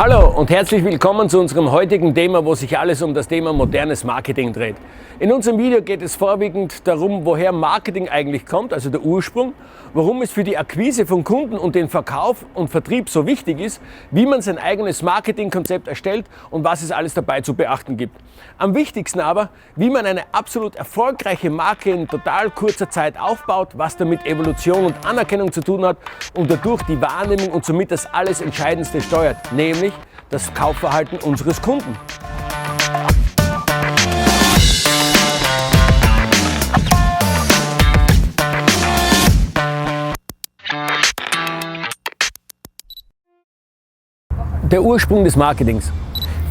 Hallo und herzlich willkommen zu unserem heutigen Thema, wo sich alles um das Thema modernes Marketing dreht. In unserem Video geht es vorwiegend darum, woher Marketing eigentlich kommt, also der Ursprung, warum es für die Akquise von Kunden und den Verkauf und Vertrieb so wichtig ist, wie man sein eigenes Marketingkonzept erstellt und was es alles dabei zu beachten gibt. Am wichtigsten aber, wie man eine absolut erfolgreiche Marke in total kurzer Zeit aufbaut, was damit Evolution und Anerkennung zu tun hat und dadurch die Wahrnehmung und somit das alles Entscheidendste steuert, nämlich das Kaufverhalten unseres Kunden. Der Ursprung des Marketings.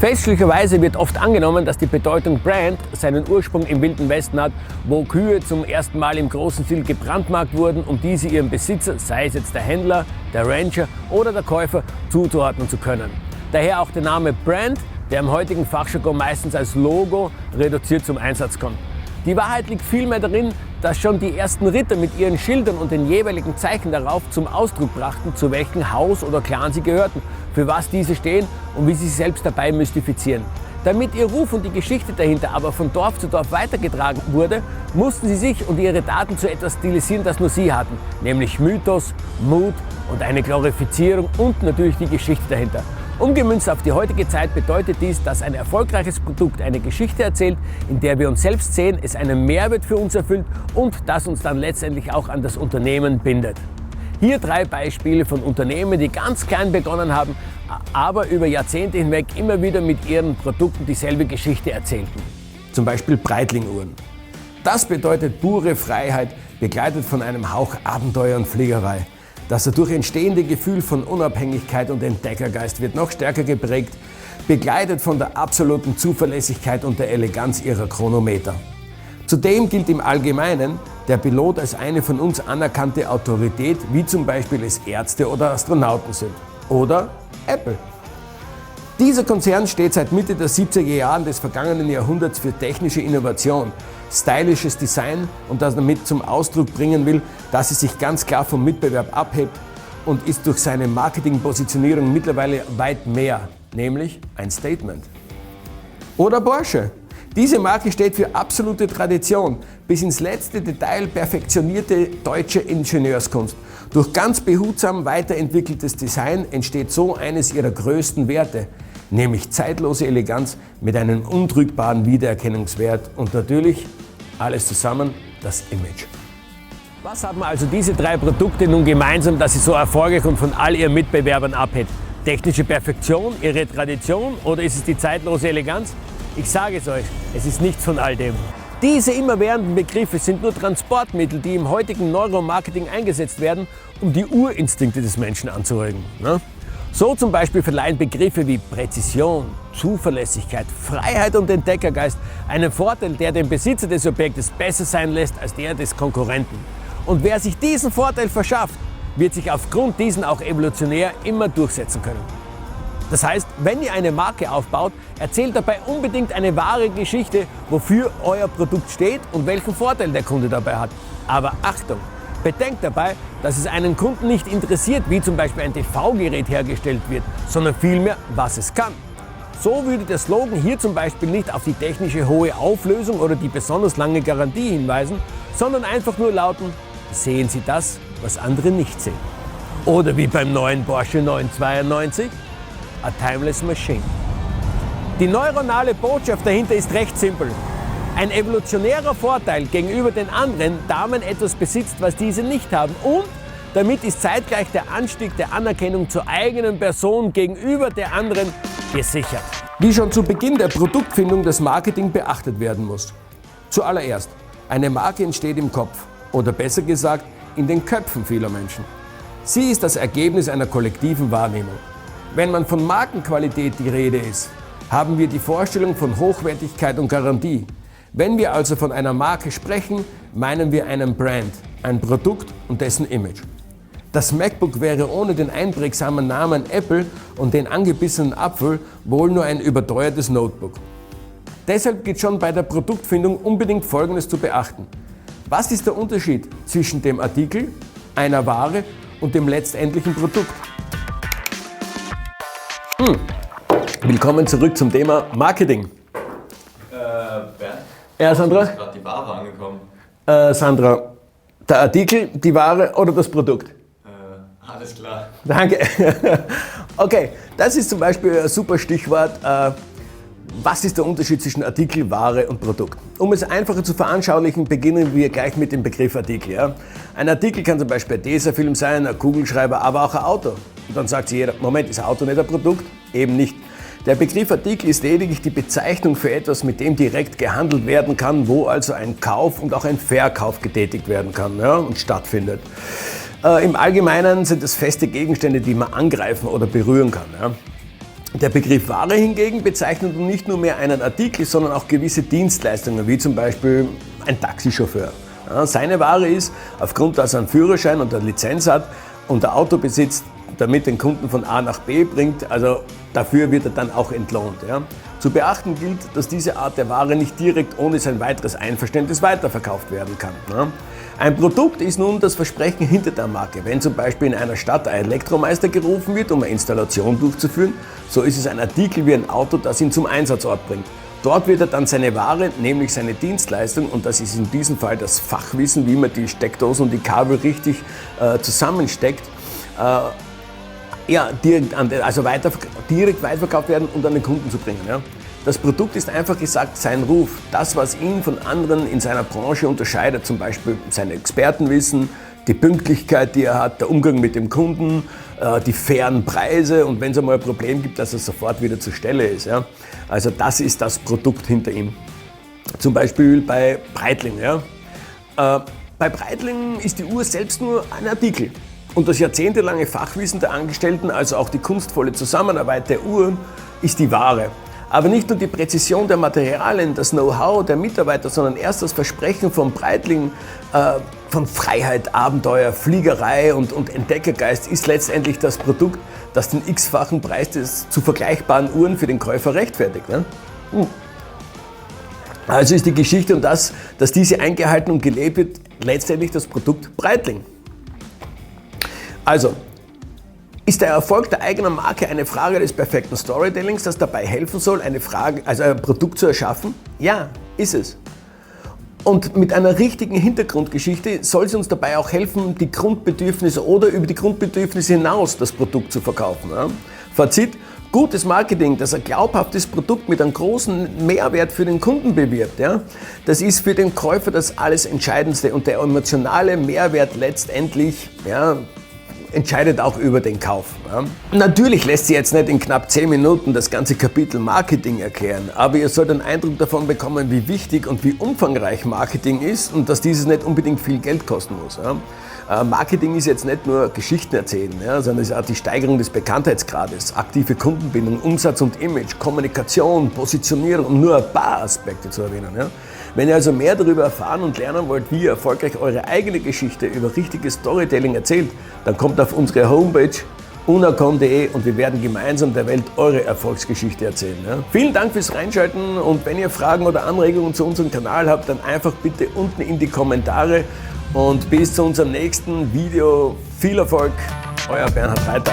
Fälschlicherweise wird oft angenommen, dass die Bedeutung Brand seinen Ursprung im Wilden Westen hat, wo Kühe zum ersten Mal im großen Stil gebrandmarkt wurden, um diese ihrem Besitzer, sei es jetzt der Händler, der Rancher oder der Käufer, zuzuordnen zu können. Daher auch der Name Brand, der im heutigen Fachjargon meistens als Logo reduziert zum Einsatz kommt. Die Wahrheit liegt vielmehr darin, dass schon die ersten Ritter mit ihren Schildern und den jeweiligen Zeichen darauf zum Ausdruck brachten, zu welchem Haus oder Clan sie gehörten, für was diese stehen und wie sie sich selbst dabei mystifizieren. Damit ihr Ruf und die Geschichte dahinter aber von Dorf zu Dorf weitergetragen wurde, mussten sie sich und ihre Daten zu etwas stilisieren, das nur sie hatten, nämlich Mythos, Mut und eine Glorifizierung und natürlich die Geschichte dahinter. Umgemünzt auf die heutige Zeit bedeutet dies, dass ein erfolgreiches Produkt eine Geschichte erzählt, in der wir uns selbst sehen, es einen Mehrwert für uns erfüllt und das uns dann letztendlich auch an das Unternehmen bindet. Hier 3 Beispiele von Unternehmen, die ganz klein begonnen haben, aber über Jahrzehnte hinweg immer wieder mit ihren Produkten dieselbe Geschichte erzählten. Zum Beispiel Breitling-Uhren. Das bedeutet pure Freiheit, begleitet von einem Hauch Abenteuer und Fliegerei. Das dadurch entstehende Gefühl von Unabhängigkeit und Entdeckergeist wird noch stärker geprägt, begleitet von der absoluten Zuverlässigkeit und der Eleganz ihrer Chronometer. Zudem gilt im Allgemeinen der Pilot als eine von uns anerkannte Autorität, wie zum Beispiel es Ärzte oder Astronauten sind. Oder Apple. Dieser Konzern steht seit Mitte der 70er Jahren des vergangenen Jahrhunderts für technische Innovation, stylisches Design und das damit zum Ausdruck bringen will, dass es sich ganz klar vom Mitbewerb abhebt und ist durch seine Marketingpositionierung mittlerweile weit mehr, nämlich ein Statement. Oder Porsche. Diese Marke steht für absolute Tradition, bis ins letzte Detail perfektionierte deutsche Ingenieurskunst. Durch ganz behutsam weiterentwickeltes Design entsteht so eines ihrer größten Werte, nämlich zeitlose Eleganz mit einem untrügbaren Wiedererkennungswert und natürlich alles zusammen das Image. Was haben also diese 3 Produkte nun gemeinsam, dass sie so erfolgreich und von all ihren Mitbewerbern abhebt? Technische Perfektion, ihre Tradition oder ist es die zeitlose Eleganz? Ich sage es euch, es ist nichts von all dem. Diese immerwährenden Begriffe sind nur Transportmittel, die im heutigen Neuromarketing eingesetzt werden, um die Urinstinkte des Menschen anzuregen. So zum Beispiel verleihen Begriffe wie Präzision, Zuverlässigkeit, Freiheit und Entdeckergeist einen Vorteil, der den Besitzer des Objektes besser sein lässt als der des Konkurrenten. Und wer sich diesen Vorteil verschafft, wird sich aufgrund diesen auch evolutionär immer durchsetzen können. Das heißt, wenn ihr eine Marke aufbaut, erzählt dabei unbedingt eine wahre Geschichte, wofür euer Produkt steht und welchen Vorteil der Kunde dabei hat. Aber Achtung! Bedenkt dabei, dass es einen Kunden nicht interessiert, wie zum Beispiel ein TV-Gerät hergestellt wird, sondern vielmehr, was es kann. So würde der Slogan hier zum Beispiel nicht auf die technische hohe Auflösung oder die besonders lange Garantie hinweisen, sondern einfach nur lauten: Sehen Sie das, was andere nicht sehen. Oder wie beim neuen Porsche 992, A Timeless Machine. Die neuronale Botschaft dahinter ist recht simpel. Ein evolutionärer Vorteil gegenüber den anderen, da man etwas besitzt, was diese nicht haben, und damit ist zeitgleich der Anstieg der Anerkennung zur eigenen Person gegenüber der anderen gesichert. Wie schon zu Beginn der Produktfindung das Marketing beachtet werden muss. Zuallererst, eine Marke entsteht im Kopf oder besser gesagt in den Köpfen vieler Menschen. Sie ist das Ergebnis einer kollektiven Wahrnehmung. Wenn man von Markenqualität die Rede ist, haben wir die Vorstellung von Hochwertigkeit und Garantie. Wenn wir also von einer Marke sprechen, meinen wir einen Brand, ein Produkt und dessen Image. Das MacBook wäre ohne den einprägsamen Namen Apple und den angebissenen Apfel wohl nur ein überteuertes Notebook. Deshalb gilt schon bei der Produktfindung unbedingt Folgendes zu beachten. Was ist der Unterschied zwischen dem Artikel, einer Ware und dem letztendlichen Produkt? Willkommen zurück zum Thema Marketing. Bernd? Ja, Sandra? Ist gerade die Ware angekommen. Sandra, der Artikel, die Ware oder das Produkt? Alles klar. Danke. Okay, das ist zum Beispiel ein super Stichwort. Was ist der Unterschied zwischen Artikel, Ware und Produkt? Um es einfacher zu veranschaulichen, beginnen wir gleich mit dem Begriff Artikel. Ja? Ein Artikel kann zum Beispiel ein Tesafilm sein, ein Kugelschreiber, aber auch ein Auto. Und dann sagt sich jeder, Moment, ist ein Auto nicht ein Produkt? Eben nicht. Der Begriff Artikel ist lediglich die Bezeichnung für etwas, mit dem direkt gehandelt werden kann, wo also ein Kauf und auch ein Verkauf getätigt werden kann, ja, und stattfindet. Im Allgemeinen sind es feste Gegenstände, die man angreifen oder berühren kann. Ja. Der Begriff Ware hingegen bezeichnet nicht nur mehr einen Artikel, sondern auch gewisse Dienstleistungen, wie zum Beispiel ein Taxichauffeur. Ja, seine Ware ist, aufgrund, dass er einen Führerschein und eine Lizenz hat und ein Auto besitzt, damit den Kunden von A nach B bringt, also dafür wird er dann auch entlohnt. Ja. Zu beachten gilt, dass diese Art der Ware nicht direkt ohne sein weiteres Einverständnis weiterverkauft werden kann. Ja. Ein Produkt ist nun das Versprechen hinter der Marke. Wenn zum Beispiel in einer Stadt ein Elektromeister gerufen wird, um eine Installation durchzuführen, so ist es ein Artikel wie ein Auto, das ihn zum Einsatzort bringt. Dort wird er dann seine Ware, nämlich seine Dienstleistung, und das ist in diesem Fall das Fachwissen, wie man die Steckdosen und die Kabel richtig zusammensteckt, direkt weiterverkauft werden und an den Kunden zu bringen. Ja. Das Produkt ist einfach gesagt sein Ruf, das, was ihn von anderen in seiner Branche unterscheidet, zum Beispiel sein Expertenwissen, die Pünktlichkeit, die er hat, der Umgang mit dem Kunden, die fairen Preise und wenn es einmal ein Problem gibt, dass er sofort wieder zur Stelle ist. Ja. Also das ist das Produkt hinter ihm. Zum Beispiel bei Breitling. Ja. Bei Breitling ist die Uhr selbst nur ein Artikel. Und das jahrzehntelange Fachwissen der Angestellten, also auch die kunstvolle Zusammenarbeit der Uhren, ist die Ware. Aber nicht nur die Präzision der Materialien, das Know-how der Mitarbeiter, sondern erst das Versprechen von Breitling von Freiheit, Abenteuer, Fliegerei und Entdeckergeist ist letztendlich das Produkt, das den x-fachen Preis des zu vergleichbaren Uhren für den Käufer rechtfertigt. Ne? Also ist die Geschichte und dass diese eingehalten und gelebt wird, letztendlich das Produkt Breitling. Also, ist der Erfolg der eigenen Marke eine Frage des perfekten Storytellings, das dabei helfen soll, ein Produkt zu erschaffen? Ja, ist es. Und mit einer richtigen Hintergrundgeschichte soll es uns dabei auch helfen, die Grundbedürfnisse oder über die Grundbedürfnisse hinaus das Produkt zu verkaufen. Ja? Fazit: Gutes Marketing, das ein glaubhaftes Produkt mit einem großen Mehrwert für den Kunden bewirbt, ja? Das ist für den Käufer das alles Entscheidendste und der emotionale Mehrwert letztendlich, ja, entscheidet auch über den Kauf. Ja. Natürlich lässt sich jetzt nicht in knapp 10 Minuten das ganze Kapitel Marketing erklären, aber ihr sollt einen Eindruck davon bekommen, wie wichtig und wie umfangreich Marketing ist und dass dieses nicht unbedingt viel Geld kosten muss. Ja. Marketing ist jetzt nicht nur Geschichten erzählen, ja, sondern es ist auch die Steigerung des Bekanntheitsgrades, aktive Kundenbindung, Umsatz und Image, Kommunikation, Positionierung, um nur ein paar Aspekte zu erwähnen. Ja. Wenn ihr also mehr darüber erfahren und lernen wollt, wie ihr erfolgreich eure eigene Geschichte über richtiges Storytelling erzählt, dann kommt auf unsere Homepage unacom.de und wir werden gemeinsam der Welt eure Erfolgsgeschichte erzählen. Ja? Vielen Dank fürs Reinschalten und wenn ihr Fragen oder Anregungen zu unserem Kanal habt, dann einfach bitte unten in die Kommentare und bis zu unserem nächsten Video. Viel Erfolg, euer Bernhard Reiter.